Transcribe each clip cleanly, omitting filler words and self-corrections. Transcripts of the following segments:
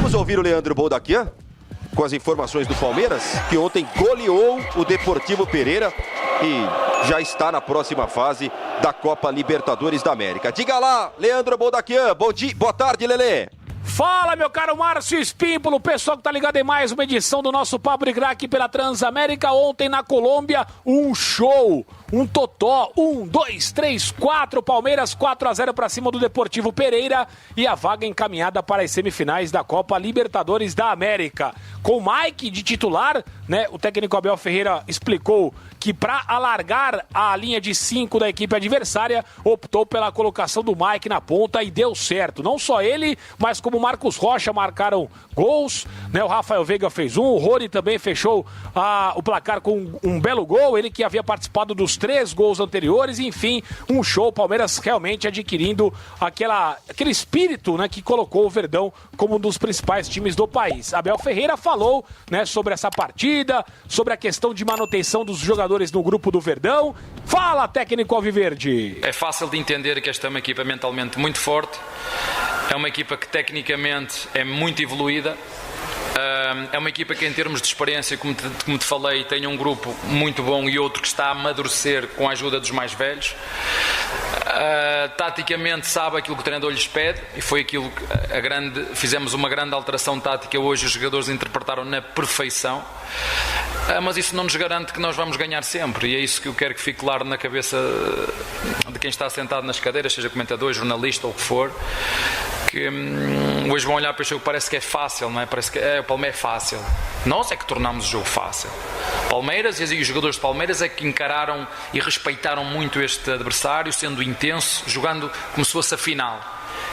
Vamos ouvir o Leandro Boldaquian com as informações do Palmeiras, que ontem goleou o Deportivo Pereira e já está na próxima fase da Copa Libertadores da América. Diga lá, Leandro Boldaquian. Boa tarde, Lelê. Fala, meu caro Márcio Espímpolo, pessoal que tá ligado em mais uma edição do nosso Papo de Craque pela Transamérica. Ontem na Colômbia, um show, um totó, 1, 2, 3, 4, Palmeiras 4-0 para cima do Deportivo Pereira e a vaga encaminhada para as semifinais da Copa Libertadores da América. Com o Mike de titular, né, o técnico Abel Ferreira explicou que para alargar a linha de 5 da equipe adversária, optou pela colocação do Mike na ponta e deu certo. Não só ele, mas como o Marcos Rocha marcaram gols, né? O Rafael Veiga fez um, o Rony também fechou o placar com um belo gol, ele que havia participado dos 3 gols anteriores, enfim, um show. Palmeiras realmente adquirindo aquele espírito, né, que colocou o Verdão como um dos principais times do país. Abel Ferreira falou, né, sobre essa partida, sobre a questão de manutenção dos jogadores no grupo do Verdão. Fala, técnico alviverde. É fácil de entender que esta é uma equipa mentalmente muito forte, é uma equipa que tecnicamente é muito evoluída, é uma equipa que em termos de experiência, como te falei, tem um grupo muito bom e outro que está a amadurecer com a ajuda dos mais velhos. Taticamente sabe aquilo que o treinador lhes pede e foi aquilo que fizemos uma grande alteração tática hoje, os jogadores interpretaram na perfeição, mas isso não nos garante que nós vamos ganhar sempre e é isso que eu quero que fique claro na cabeça de quem está sentado nas cadeiras, seja comentador, jornalista ou o que for, que hoje vão olhar para o jogo, parece que é fácil, não é? Parece que o Palmeiras é fácil. Nós é que tornamos o jogo fácil. Palmeiras e os jogadores de Palmeiras é que encararam e respeitaram muito este adversário, sendo intenso, jogando como se fosse a final.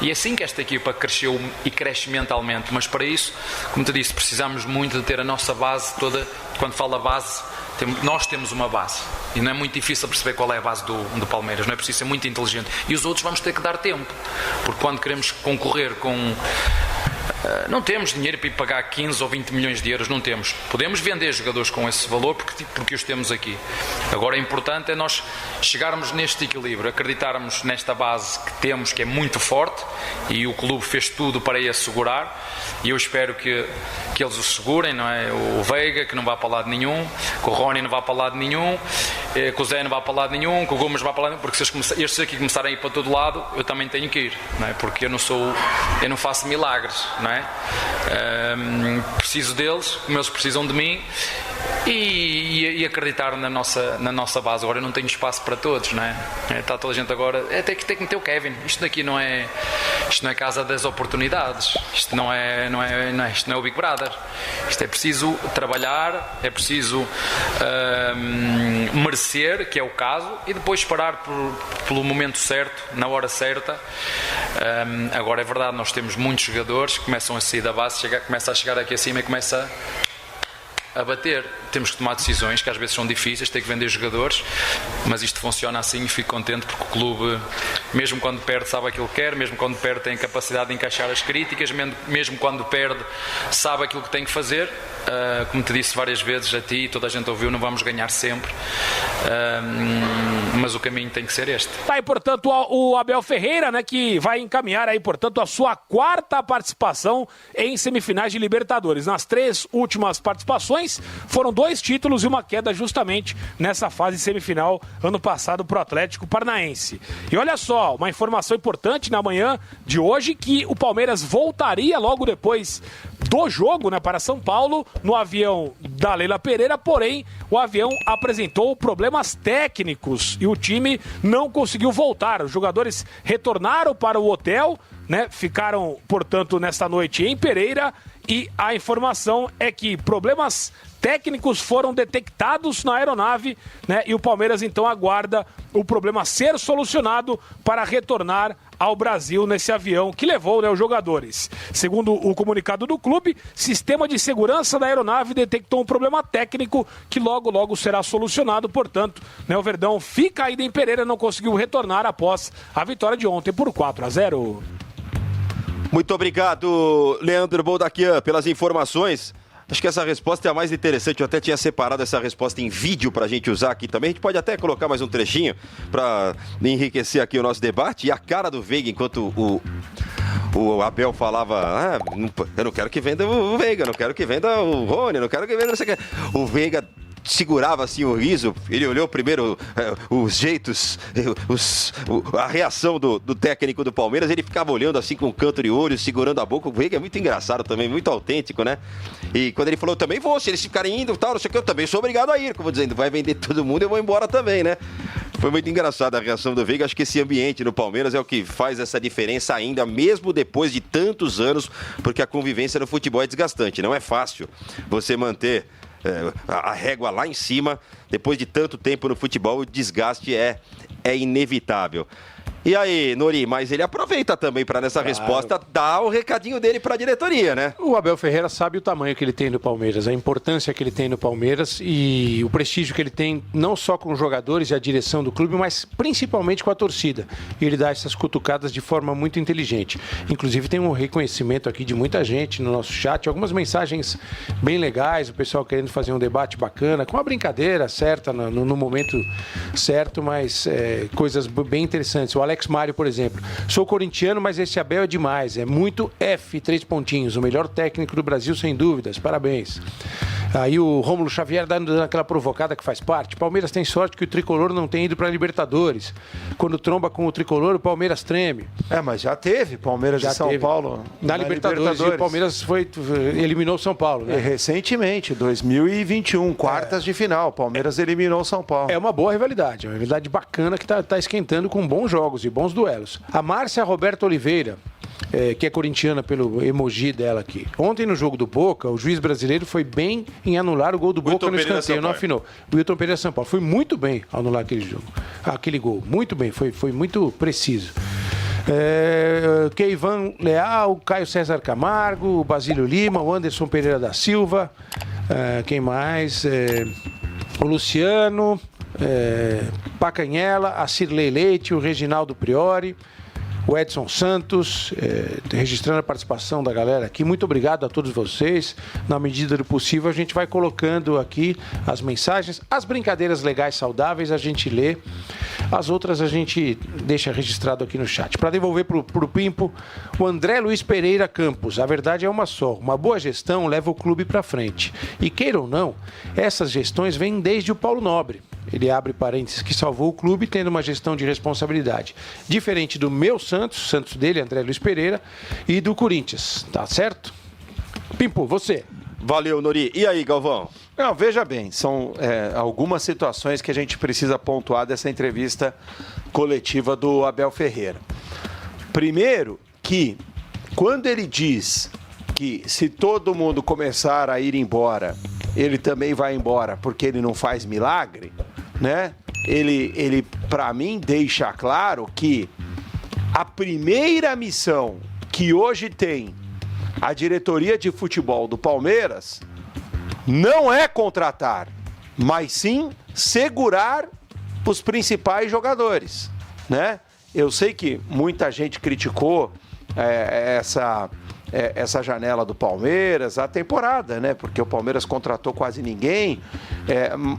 E é assim que esta equipa cresceu e cresce mentalmente, mas para isso, como te disse, precisamos muito de ter a nossa base toda. Quando fala base, nós temos uma base e não é muito difícil perceber qual é a base do Palmeiras, não é preciso ser muito inteligente e os outros vamos ter que dar tempo, porque quando queremos concorrer com... não temos dinheiro para ir pagar 15 ou 20 milhões de euros, não temos. Podemos vender jogadores com esse valor porque os temos aqui. Agora, o importante é nós chegarmos neste equilíbrio, acreditarmos nesta base que temos, que é muito forte, e o clube fez tudo para a assegurar, e eu espero que eles o segurem, não é? O Veiga, que não vá para lado nenhum, que o Rony não vá para lado nenhum, que o Zé não vá para lado nenhum, que o Gomes não vá para lado nenhum, porque se estes aqui começarem a ir para todo lado, eu também tenho que ir, não é? Porque eu não faço milagres, não é? Preciso deles, como eles precisam de mim, e acreditar na nossa base. Agora eu não tenho espaço para todos, não é? Está toda a gente agora, tem que meter o Kevin. Isto daqui não é casa das oportunidades, isto não é o Big Brother. Isto é preciso trabalhar, é preciso merecer, que é o caso, e depois esperar pelo momento certo, na hora certa. Agora é verdade, nós temos muitos jogadores que começam a sair da base, começa a chegar aqui acima e começa a bater. Temos que tomar decisões que às vezes são difíceis, tem que vender jogadores, mas isto funciona assim e fico contente porque o clube, mesmo quando perde, sabe aquilo que quer, mesmo quando perde tem capacidade de encaixar as críticas, mesmo quando perde sabe aquilo que tem que fazer. Como te disse várias vezes a ti, toda a gente ouviu, não vamos ganhar sempre, mas o caminho tem que ser este. Tá aí, portanto, o Abel Ferreira, né, que vai encaminhar aí, portanto, a sua 4ª participação em semifinais de Libertadores. Nas 3 últimas participações, foram 2 títulos e uma queda justamente nessa fase semifinal ano passado para o Atlético Paranaense. E olha só, uma informação importante na manhã de hoje, que o Palmeiras voltaria logo depois do jogo, né, para São Paulo, no avião da Leila Pereira, porém o avião apresentou problemas técnicos e o time não conseguiu voltar. Os jogadores retornaram para o hotel, né, ficaram, portanto, nesta noite em Pereira, e a informação é que problemas técnicos foram detectados na aeronave, né, e o Palmeiras então aguarda o problema ser solucionado para retornar ao Brasil nesse avião que levou, né, os jogadores. Segundo o comunicado do clube, sistema de segurança da aeronave detectou um problema técnico que logo será solucionado. Portanto, né, o Verdão fica aí em Pereira, não conseguiu retornar após a vitória de ontem por 4-0. Muito obrigado, Leandro Boldaquian, pelas informações. Acho que essa resposta é a mais interessante. Eu até tinha separado essa resposta em vídeo para a gente usar aqui também. A gente pode até colocar mais um trechinho para enriquecer aqui o nosso debate. E a cara do Veiga, enquanto o Abel falava, eu não quero que venda o Veiga, não quero que venda o Rony, não quero que venda não sei o que. O Veiga segurava assim o riso, ele olhou primeiro os jeitos, a reação do técnico do Palmeiras, ele ficava olhando assim com um canto de olho, segurando a boca. O Veiga é muito engraçado também, muito autêntico, né? E quando ele falou, eu também vou, se eles ficarem indo, tal, não sei o que, eu também sou obrigado a ir, como dizendo, vai vender todo mundo, eu vou embora também, né? Foi muito engraçada a reação do Veiga. Acho que esse ambiente no Palmeiras é o que faz essa diferença ainda, mesmo depois de tantos anos, porque a convivência no futebol é desgastante, não é fácil você manter a régua lá em cima, depois de tanto tempo no futebol, o desgaste é inevitável. E aí, Nori, mas ele aproveita também para nessa resposta dar o recadinho dele para a diretoria, né? O Abel Ferreira sabe o tamanho que ele tem no Palmeiras, a importância que ele tem no Palmeiras e o prestígio que ele tem não só com os jogadores e a direção do clube, mas principalmente com a torcida. E ele dá essas cutucadas de forma muito inteligente. Inclusive tem um reconhecimento aqui de muita gente no nosso chat, algumas mensagens bem legais, o pessoal querendo fazer um debate bacana, com uma brincadeira certa, no momento certo, mas coisas bem interessantes. O Alex Mário, por exemplo. Sou corintiano, mas esse Abel é demais. É muito F, 3 pontinhos. O melhor técnico do Brasil, sem dúvidas. Parabéns. Aí o Rômulo Xavier dando aquela provocada que faz parte. Palmeiras tem sorte que o Tricolor não tem ido para a Libertadores. Quando tromba com o Tricolor, o Palmeiras treme. Mas já teve Palmeiras e São Paulo na Libertadores. E o Palmeiras eliminou o São Paulo, né? Recentemente, 2021, quartas de final. Palmeiras eliminou o São Paulo. É uma boa rivalidade. Uma rivalidade bacana que tá esquentando com bons jogos e bons duelos. A Márcia Roberta Oliveira, que é corintiana pelo emoji dela aqui. Ontem no jogo do Boca, o juiz brasileiro foi bem em anular o gol do Boca no escanteio, não afinou. O Wilton Pereira São Paulo foi muito bem ao anular aquele gol. Muito bem, foi muito preciso. Keivan Leal, Caio César Camargo, o Basílio Lima, o Anderson Pereira da Silva, quem mais? O Luciano, Pacanhela, a Cirlei Leite, o Reginaldo Priori, o Edson Santos, registrando a participação da galera aqui. Muito obrigado a todos vocês. Na medida do possível, a gente vai colocando aqui as mensagens. As brincadeiras legais, saudáveis, a gente lê. As outras a gente deixa registrado aqui no chat. Para devolver para o Pimpo, o André Luiz Pereira Campos. A verdade é uma só. Uma boa gestão leva o clube para frente. E queira ou não, essas gestões vêm desde o Paulo Nobre. Ele abre parênteses, que salvou o clube tendo uma gestão de responsabilidade. Diferente do meu Santos dele, André Luiz Pereira, e do Corinthians. Tá certo? Pimpo, você. Valeu, Nori. E aí, Galvão? Não, veja bem, são algumas situações que a gente precisa pontuar dessa entrevista coletiva do Abel Ferreira. Primeiro, que quando ele diz que se todo mundo começar a ir embora, ele também vai embora porque ele não faz milagre, né? Ele para mim, deixa claro que a primeira missão que hoje tem a diretoria de futebol do Palmeiras não é contratar, mas sim segurar os principais jogadores, né? Eu sei que muita gente criticou essa janela do Palmeiras, a temporada, né? Porque o Palmeiras contratou quase ninguém,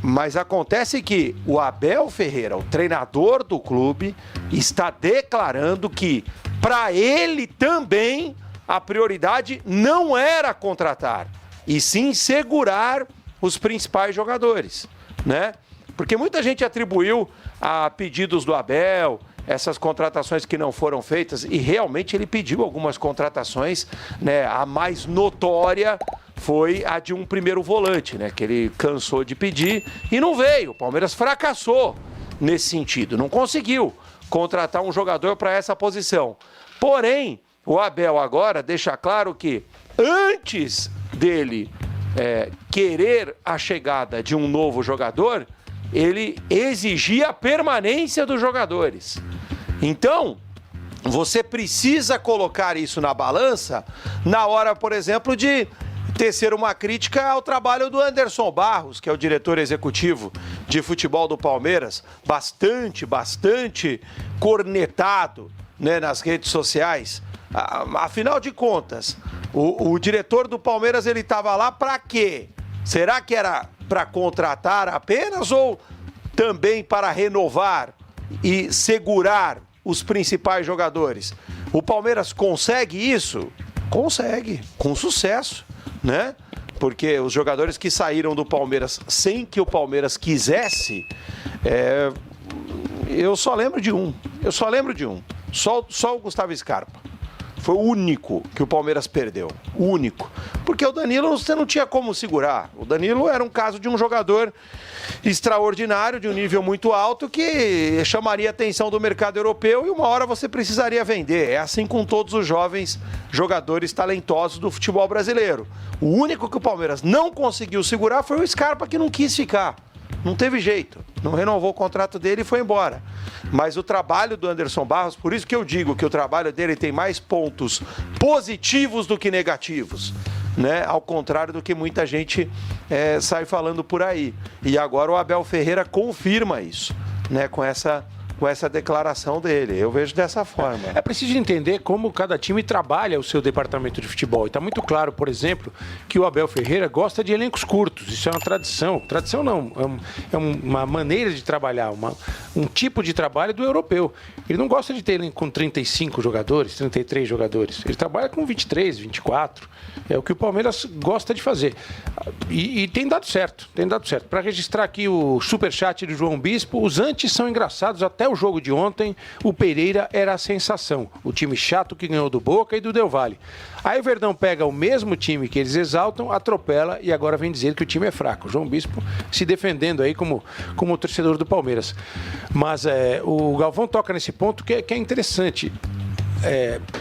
mas acontece que o Abel Ferreira, o treinador do clube, está declarando que para ele também a prioridade não era contratar, e sim segurar os principais jogadores, né? Porque muita gente atribuiu a pedidos do Abel essas contratações que não foram feitas, e realmente ele pediu algumas contratações, né? A mais notória foi a de um primeiro volante, né? Que ele cansou de pedir e não veio. O Palmeiras fracassou nesse sentido, não conseguiu contratar um jogador para essa posição. Porém, o Abel agora deixa claro que antes dele querer a chegada de um novo jogador, ele exigia a permanência dos jogadores. Então, você precisa colocar isso na balança na hora, por exemplo, de tecer uma crítica ao trabalho do Anderson Barros, que é o diretor executivo de futebol do Palmeiras, bastante cornetado, né, nas redes sociais Afinal de contas, o diretor do Palmeiras, ele estava lá para quê? Será que era para contratar apenas ou também para renovar e segurar os principais jogadores? O Palmeiras consegue isso? Consegue, com sucesso, né? Porque os jogadores que saíram do Palmeiras sem que o Palmeiras quisesse, eu só lembro de um. Só o Gustavo Scarpa. Foi o único que o Palmeiras perdeu. O único. Porque o Danilo você não tinha como segurar. O Danilo era um caso de um jogador extraordinário, de um nível muito alto, que chamaria a atenção do mercado europeu e uma hora você precisaria vender. É assim com todos os jovens jogadores talentosos do futebol brasileiro. O único que o Palmeiras não conseguiu segurar foi o Scarpa, que não quis ficar. Não teve jeito, não renovou o contrato dele e foi embora. Mas o trabalho do Anderson Barros, por isso que eu digo que o trabalho dele tem mais pontos positivos do que negativos, né? Ao contrário do que muita gente sai falando por aí. E agora o Abel Ferreira confirma isso, né? Com essa declaração dele. Eu vejo dessa forma. É preciso entender como cada time trabalha o seu departamento de futebol. E está muito claro, por exemplo, que o Abel Ferreira gosta de elencos curtos. Isso é uma tradição. Tradição não, é uma maneira de trabalhar, um tipo de trabalho do europeu. Ele não gosta de ter elenco com 35 jogadores, 33 jogadores. Ele trabalha com 23, 24. É o que o Palmeiras gosta de fazer. E tem dado certo, Para registrar aqui o superchat do João Bispo, os antes são engraçados. Até o jogo de ontem, o Pereira era a sensação. O time chato que ganhou do Boca e do Del Valle. Aí o Verdão pega o mesmo time que eles exaltam, atropela e agora vem dizer que o time é fraco. O João Bispo se defendendo aí como torcedor do Palmeiras. Mas o Galvão toca nesse ponto que é interessante.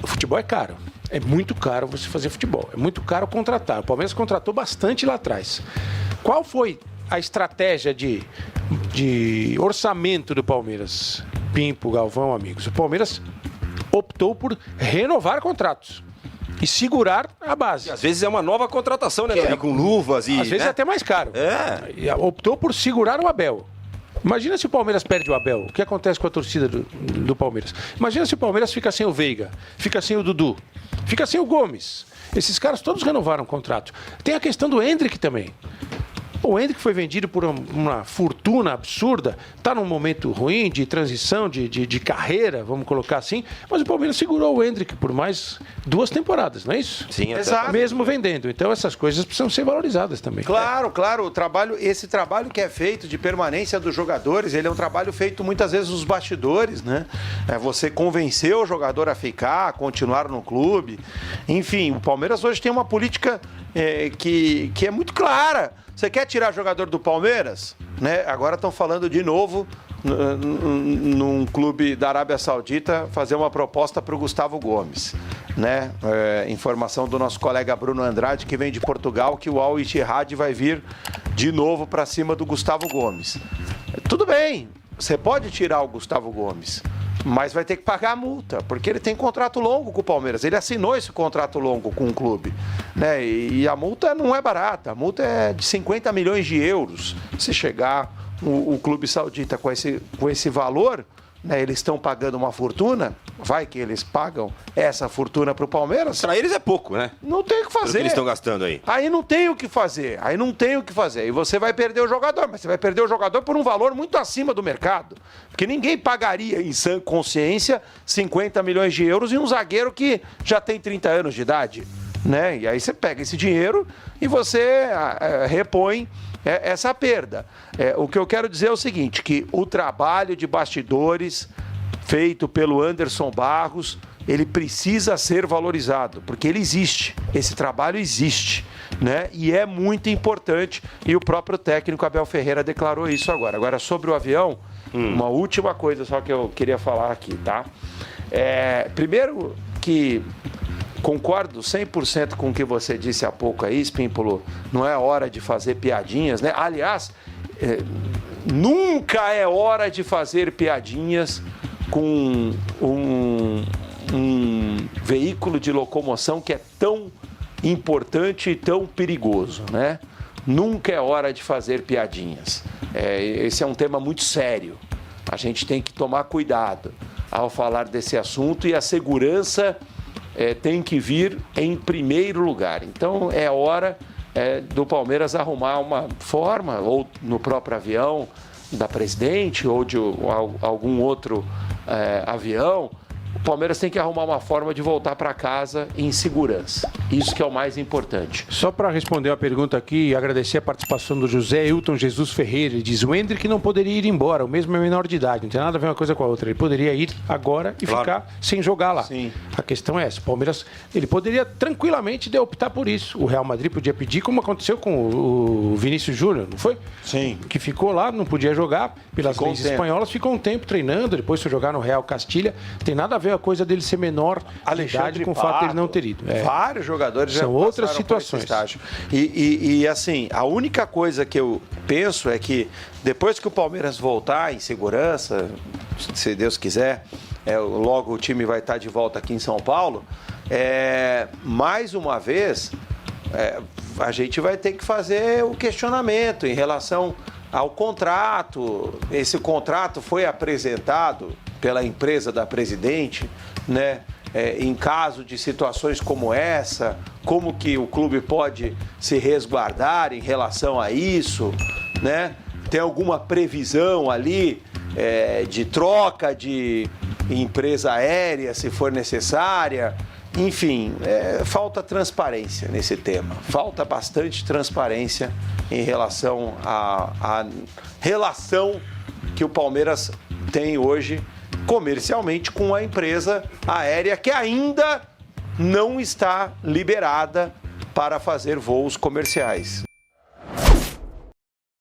O futebol é caro. É muito caro você fazer futebol. É muito caro contratar. O Palmeiras contratou bastante lá atrás. Qual foi a estratégia de orçamento do Palmeiras? Pimpo, Galvão, amigos. O Palmeiras optou por renovar contratos e segurar a base. E às vezes é uma nova contratação, né, com luvas e... Às vezes é até mais caro. E optou por segurar o Abel. Imagina se o Palmeiras perde o Abel. O que acontece com a torcida do Palmeiras? Imagina se o Palmeiras fica sem o Veiga, fica sem o Dudu, fica sem o Gomes. Esses caras todos renovaram o contrato. Tem a questão do Endrick também. O Endrick foi vendido por uma fortuna absurda, está num momento ruim de transição, de carreira, vamos colocar assim, mas o Palmeiras segurou o Endrick por mais 2 temporadas, não é isso? Sim, exato. Mesmo vendendo. Então essas coisas precisam ser valorizadas também. Claro, esse trabalho que é feito de permanência dos jogadores, ele é um trabalho feito muitas vezes nos bastidores, né? Você convencer o jogador a ficar, a continuar no clube. Enfim, o Palmeiras hoje tem uma política que é muito clara. Você quer tirar jogador do Palmeiras? Né? Agora estão falando de novo num clube da Arábia Saudita fazer uma proposta para o Gustavo Gomes. Né? Informação do nosso colega Bruno Andrade, que vem de Portugal, que o Al Ittihad vai vir de novo para cima do Gustavo Gomes. Tudo bem, você pode tirar o Gustavo Gomes, mas vai ter que pagar a multa, porque ele tem contrato longo com o Palmeiras. Ele assinou esse contrato longo com o clube, né? E a multa não é barata, a multa é de 50 milhões de euros. Se chegar o clube saudita com esse valor, né, eles estão pagando uma fortuna, vai que eles pagam essa fortuna para o Palmeiras. Para eles é pouco, né? Não tem o que fazer. O que eles estão gastando aí. Aí não tem o que fazer, E você vai perder o jogador, mas você vai perder o jogador por um valor muito acima do mercado. Porque ninguém pagaria em sã consciência 50 milhões de euros em um zagueiro que já tem 30 anos de idade, né? E aí você pega esse dinheiro e você repõe essa perda. O que eu quero dizer é o seguinte, que o trabalho de bastidores feito pelo Anderson Barros, ele precisa ser valorizado, porque ele existe, esse trabalho existe, né? E é muito importante, e o próprio técnico Abel Ferreira declarou isso agora. Agora, sobre o avião, uma última coisa só que eu queria falar aqui, tá? Primeiro que concordo 100% com o que você disse há pouco aí, Spímpolo, não é hora de fazer piadinhas, né? Aliás, nunca é hora de fazer piadinhas com um veículo de locomoção que é tão importante e tão perigoso, né? Nunca é hora de fazer piadinhas. Esse é um tema muito sério. A gente tem que tomar cuidado ao falar desse assunto e a segurança tem que vir em primeiro lugar. Então é hora do Palmeiras arrumar uma forma, ou no próprio avião da Presidente, ou de algum outro avião. O Palmeiras tem que arrumar uma forma de voltar para casa em segurança. Isso que é o mais importante. Só para responder a pergunta aqui e agradecer a participação do José Hilton Jesus Ferreira. Ele diz: o Endrick não poderia ir embora, o mesmo é menor de idade, não tem nada a ver uma coisa com a outra. Ele poderia ir agora e ficar sem jogar lá. Sim. A questão é essa: o Palmeiras, ele poderia tranquilamente optar por isso. O Real Madrid podia pedir, como aconteceu com o Vinícius Júnior, não foi? Sim. Que ficou lá, não podia jogar pelas leis espanholas, ficou um tempo treinando, depois foi jogar no Real Castilha. Tem nada a ver a coisa dele ser menor de idade com o fato dele não ter ido. Vários jogadores são outras situações. E assim, a única coisa que eu penso é que depois que o Palmeiras voltar em segurança, se Deus quiser, logo o time vai estar de volta aqui em São Paulo, mais uma vez a gente vai ter que fazer o questionamento em relação ao contrato. Esse contrato foi apresentado pela empresa da Presidente, né? Em caso de situações como essa, como que o clube pode se resguardar em relação a isso, né? Tem alguma previsão ali de troca de empresa aérea, se for necessária? Enfim, falta transparência nesse tema. Falta bastante transparência em relação à relação que o Palmeiras tem hoje comercialmente com a empresa aérea que ainda não está liberada para fazer voos comerciais.